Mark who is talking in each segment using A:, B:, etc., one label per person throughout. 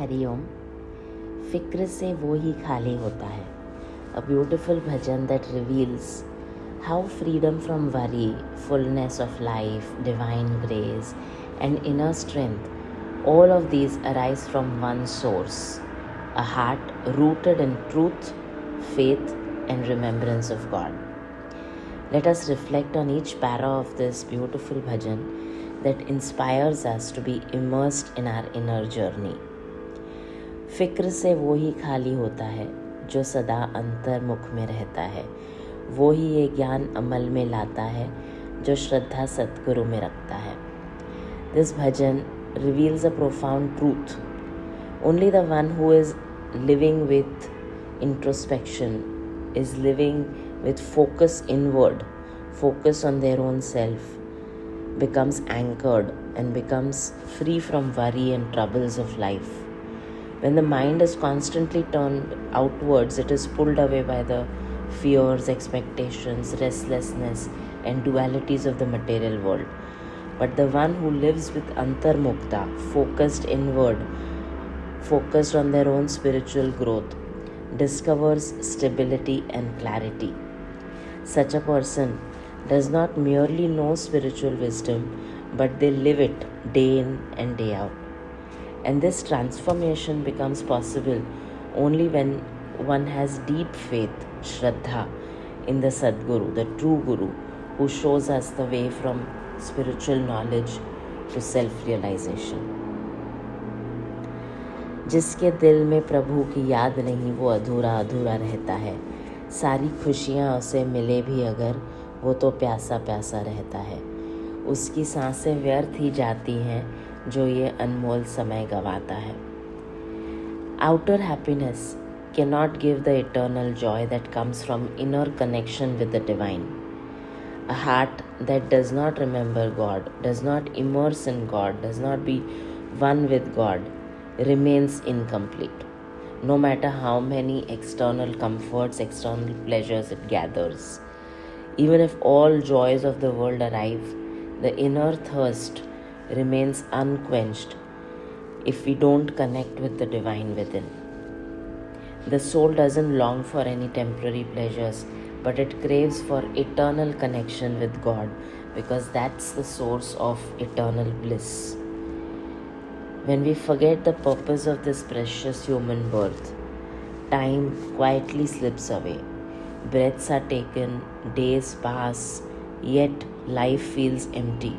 A: हरिओम। फिक्र से वो ही खाली होता है। A beautiful bhajan that reveals how freedom from worry, fullness of life, divine grace, and inner strength, all of these arise from one source, a heart rooted in truth, faith, and remembrance of God. Let us reflect on each para of this beautiful bhajan that inspires us to be immersed in our inner journey. फिक्र से वो ही खाली होता है जो सदा अंतर्मुख में रहता है। वो ही ये ज्ञान अमल में लाता है जो श्रद्धा सतगुरु में रखता है। This bhajan reveals a profound truth. Only the one who is living with introspection, is living with focus inward, focus on their own self, becomes anchored and becomes free from worry and troubles of life. When the mind is constantly turned outwards, it is pulled away by the fears, expectations, restlessness, and dualities of the material world. But the one who lives with antarmukta, focused inward, focused on their own spiritual growth, discovers stability and clarity. Such a person does not merely know spiritual wisdom, but they live it day in and day out. And this transformation becomes possible only when one has deep faith, Shraddha, in the Sadguru, the true Guru, who shows us the way from spiritual knowledge to self-realization. जिसके दिल में प्रभु की याद नहीं वो अधूरा अधूरा रहता है। सारी खुशियाँ उसे मिले भी अगर वो तो प्यासा प्यासा रहता है। उसकी सांसें व्यर्थ ही जाती हैं जो ये अनमोल समय गवाता है। Outer happiness cannot give the eternal joy that comes from inner connection with the divine. A heart that does not remember God, does not immerse in God, does not be one with God, remains incomplete. No matter how many external comforts, external pleasures it gathers. Even if all joys of the world arrive, the inner thirst remains unquenched if we don't connect with the divine within. The soul doesn't long for any temporary pleasures, but it craves for eternal connection with God because that's the source of eternal bliss. When we forget the purpose of this precious human birth, time quietly slips away. Breaths are taken, days pass, yet life feels empty.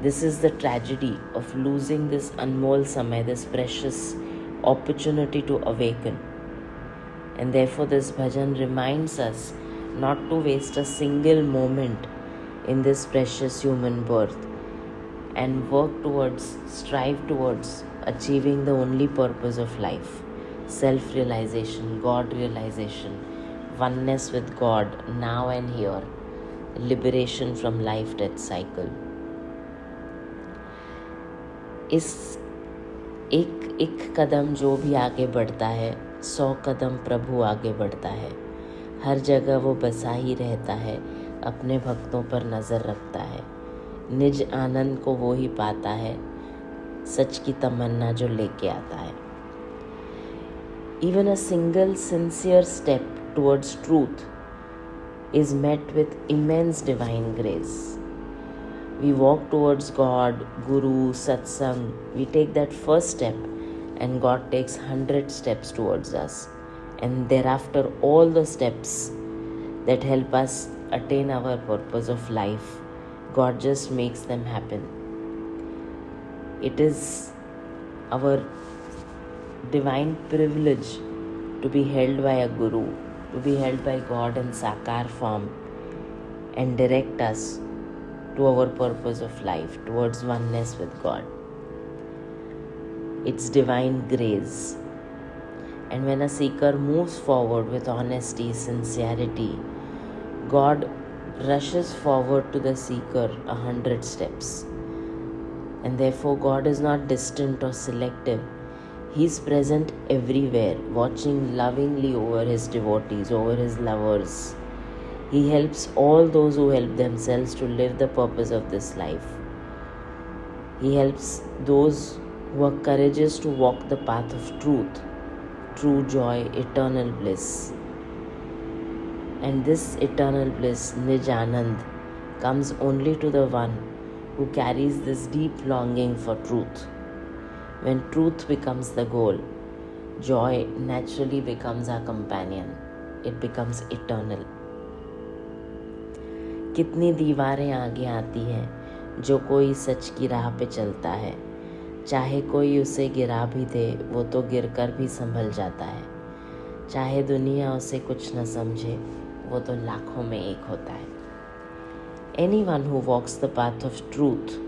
A: This is the tragedy of losing this anmol samay, this precious opportunity to awaken. And therefore this bhajan reminds us not to waste a single moment in this precious human birth and strive towards achieving the only purpose of life, self-realization, God realization, oneness with God now and here, liberation from life-death cycle. इस एक कदम जो भी आगे बढ़ता है 100 कदम प्रभु आगे बढ़ता है। हर जगह वो बसा ही रहता है, अपने भक्तों पर नज़र रखता है। निज आनंद को वो ही पाता है, सच की तमन्ना जो लेके आता है। Even a single sincere step towards truth is met with immense divine grace. We walk towards God, Guru, Satsang. We take that first step and God takes 100 steps towards us. And thereafter all the steps that help us attain our purpose of life, God just makes them happen. It is our divine privilege to be held by a Guru, to be held by God in Sakar form and direct us to our purpose of life, towards oneness with God. It's divine grace. And when a seeker moves forward with honesty, sincerity, God rushes forward to the seeker 100 steps. And therefore God is not distant or selective. He is present everywhere, watching lovingly over His devotees, over His lovers. He helps all those who help themselves to live the purpose of this life. He helps those who are courageous to walk the path of truth, true joy, eternal bliss. And this eternal bliss, Nij Anand, comes only to the one who carries this deep longing for truth. When truth becomes the goal, joy naturally becomes our companion. It becomes eternal. कितनी दीवारें आगे आती हैं जो कोई सच की राह पे चलता है, चाहे कोई उसे गिरा भी दे वो तो गिरकर भी संभल जाता है, चाहे दुनिया उसे कुछ न समझे वो तो लाखों में एक होता है. Anyone who walks the path of truth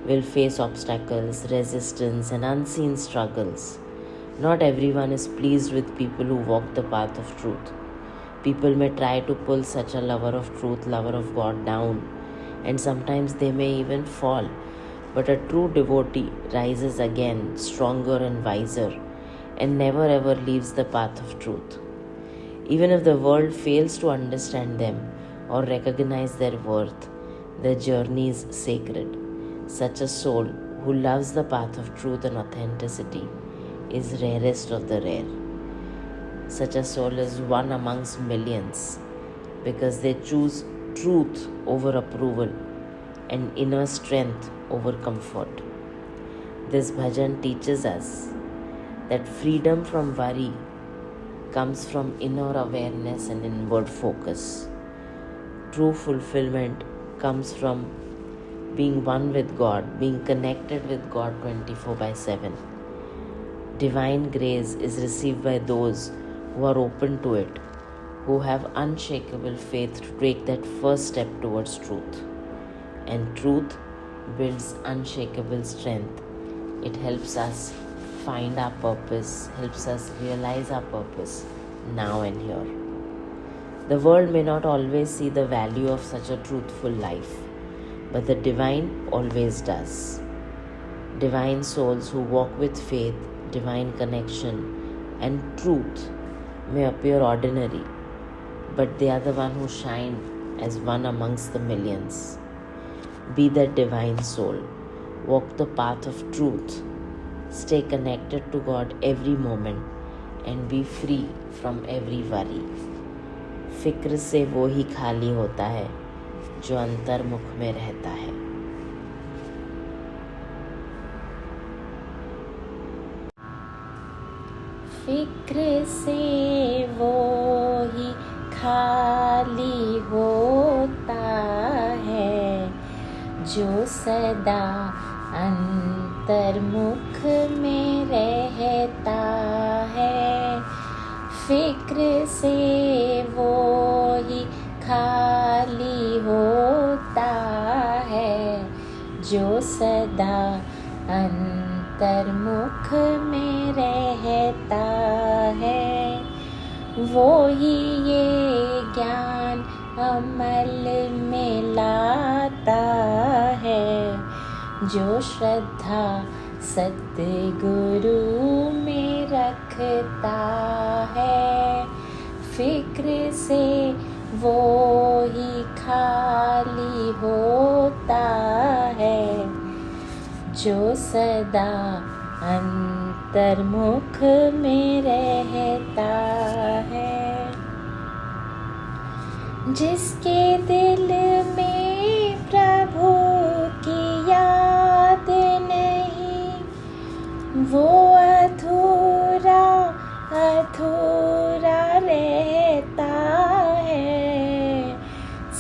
A: will face obstacles, resistance and unseen struggles. Not everyone is pleased with people who walk the path of truth. People may try to pull such a lover of truth, lover of God down, and sometimes they may even fall. But a true devotee rises again, stronger and wiser, and never ever leaves the path of truth. Even if the world fails to understand them or recognize their worth, their journey is sacred. Such a soul who loves the path of truth and authenticity is rarest of the rare. Such a soul is one amongst millions because they choose truth over approval and inner strength over comfort. This bhajan teaches us that freedom from worry comes from inner awareness and inward focus. True fulfillment comes from being one with God, being connected with God 24/7. Divine grace is received by those who are open to it, who have unshakable faith to take that first step towards truth. And truth builds unshakable strength. It helps us find our purpose, helps us realize our purpose now and here. The world may not always see the value of such a truthful life, but the divine always does. Divine souls who walk with faith, divine connection, and truth may appear ordinary, but they are the one who shine as one amongst the millions. Be that divine soul. Walk the path of truth. Stay connected to God every moment and be free from every worry. फिक्र से वो ही खाली होता है जो अंतर्मुख में रहता है. फिक्र से वो ही खाली होता है जो सदा अंतर्मुख में रहता है. फिक्र से वो ही खाली होता है जो सदा अंतर्मुख में रहता है. वो ही ये ज्ञान अमल में लाता है जो श्रद्धा सतगुरु में रखता है. फिक्र से वो ही खाली होता है जो सदा अंतर्मुख में रहता है. जिसके दिल में प्रभु की याद नहीं, वो अधूरा अधूरा रहता है.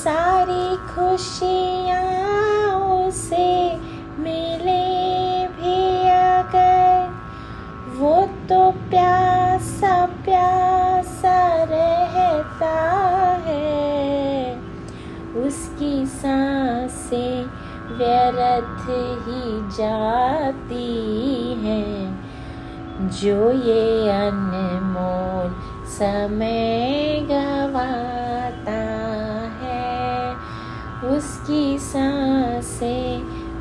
A: सारी खुशियाँ उसे मिले भी अगर, वो तो प्यासा प्यासा रहता है. उसकी सांसें व्यर्थ ही जाती हैं जो ये अनमोल समय गवाता है. उसकी सांसें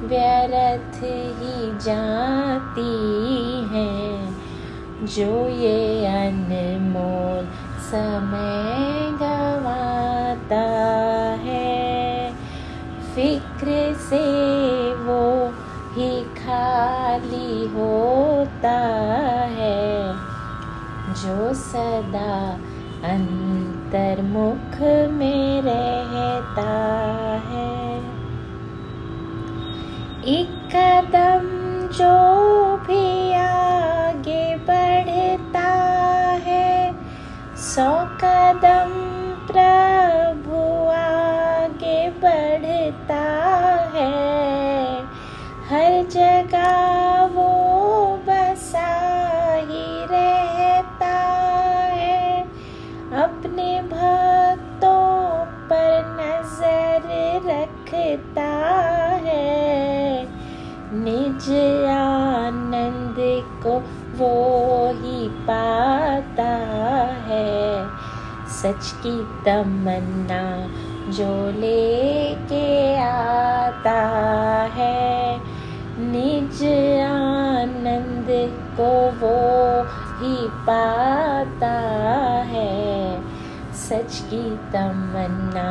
A: व्यर्थ ही जाती हैं जो ये अनमोल समय गवाता है. फिक्र से वो ही खाली हो सदा अंतर्मुख में रहता है। एक कदम जो भी आगे बढ़ता है, 100 कदम प्रभु आगे बढ़ता है। हर जगह वो बसा ही रहता है, अपने भक्तों पर नजर रखता है। निज आनंद को वो ही पाता है। सच की तमन्ना जो लेके आता है, निज आनंद को वो ही पाता है। सच की तमन्ना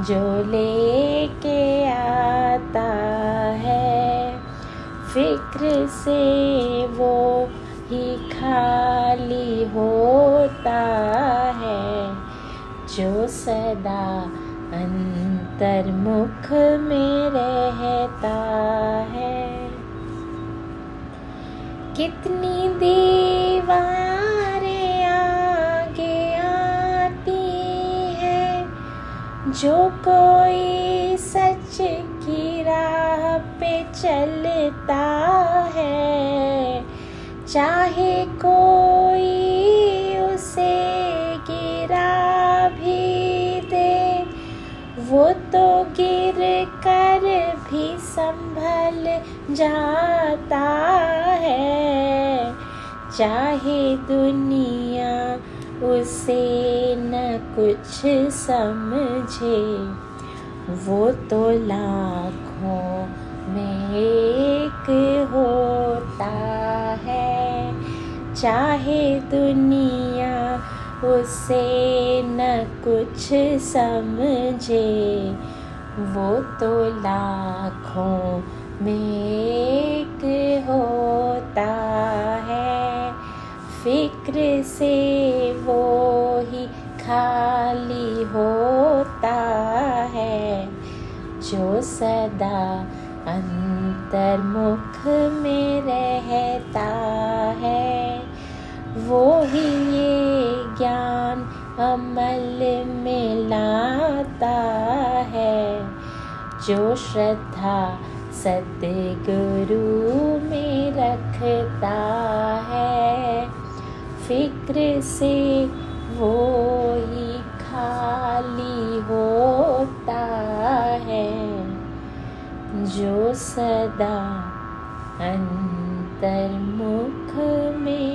A: जो लेके आता है, फिक्र से वो ही खाली होता है। जो सदा अंतर्मुख में रहता है। कितनी दीवारें आगे आती हैं, जो कोई सच की राह पे चलता है। चाहे कोई उसे गिरा भी दे, वो तो गिर कर भी संभल जाता है। चाहे दुनिया उसे न कुछ समझे, वो तो लाखों में एक होता है। चाहे दुनिया उसे न कुछ समझे, वो तो लाखों में एक होता है। फिक्र से वो ही खाली होता है। जो सदा अंतर्मुख में रहता है, वो ही ये ज्ञान अमल में लाता है। जो श्रद्धा सद्गुरु में रखता है, फिक्र से वो ही खाली होता है। जो सदा अंतर्मुख में